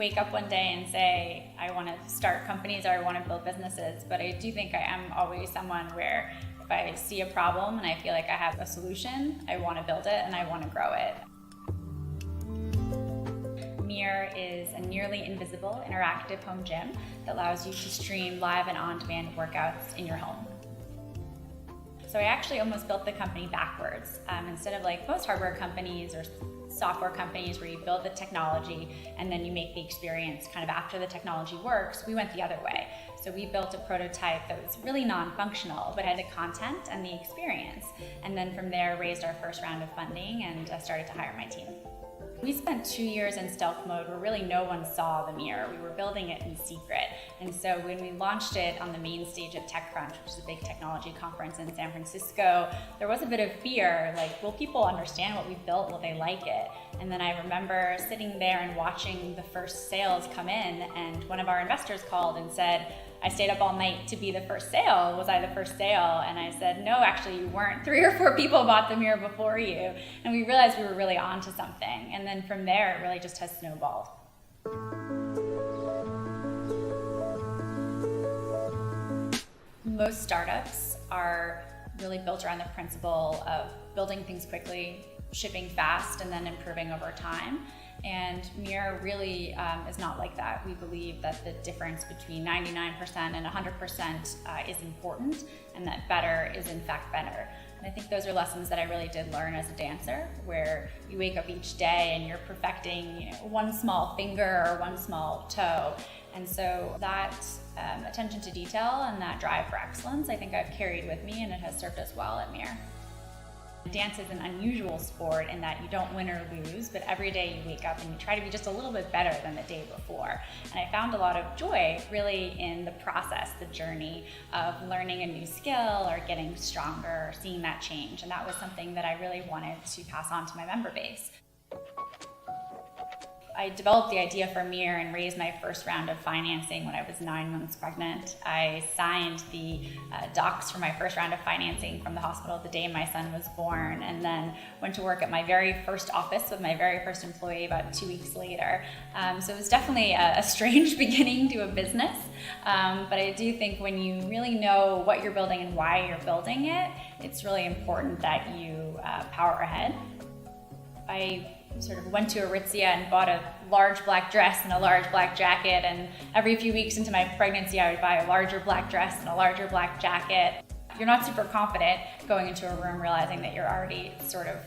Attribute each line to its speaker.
Speaker 1: wake up one day and say, I want to start companies or I want to build businesses, but I do think I am always someone where if I see a problem and I feel like I have a solution, I want to build it and I want to grow it. Mir is a nearly invisible interactive home gym that allows you to stream live and on-demand workouts in your home. So I actually almost built the company backwards. Instead of like most hardware companies or software companies where you build the technology and then you make the experience kind of after the technology works, we went the other way. So we built a prototype that was really non-functional but had the content and the experience. And then from there raised our first round of funding and started to hire my team. We spent 2 years in stealth mode where really no one saw the Mir. We were building it in secret. And so when we launched it on the main stage of TechCrunch, which is a big technology conference in San Francisco, there was a bit of fear, like, will people understand what we've built? Will they like it? And then I remember sitting there and watching the first sales come in, and one of our investors called and said, I stayed up all night to be the first sale. Was I the first sale? And I said, no, actually you weren't. 3 or 4 people bought the Mir before you. And we realized we were really onto something. And then from there, it really just has snowballed. Most startups are really built around the principle of building things quickly, shipping fast, and then improving over time. And Mir really is not like that. We believe that the difference between 99% and 100% is important, and that better is in fact better. And I think those are lessons that I really did learn as a dancer, where you wake up each day and you're perfecting, one small finger or one small toe. And so that attention to detail and that drive for excellence, I think I've carried with me, and it has served us well at Mir. Dance is an unusual sport in that you don't win or lose, but every day you wake up and you try to be just a little bit better than the day before. And I found a lot of joy really in the process, the journey of learning a new skill or getting stronger or seeing that change. And that was something that I really wanted to pass on to my member base. I developed the idea for Mir and raised my first round of financing when I was 9 months pregnant. I signed the docs for my first round of financing from the hospital the day my son was born, and then went to work at my very first office with my very first employee about 2 weeks later. So it was definitely a strange beginning to a business, but I do think when you really know what you're building and why you're building it, it's really important that you power ahead. I sort of went to Aritzia and bought a large black dress and a large black jacket, and every few weeks into my pregnancy I would buy a larger black dress and a larger black jacket. You're not super confident going into a room realizing that you're already sort of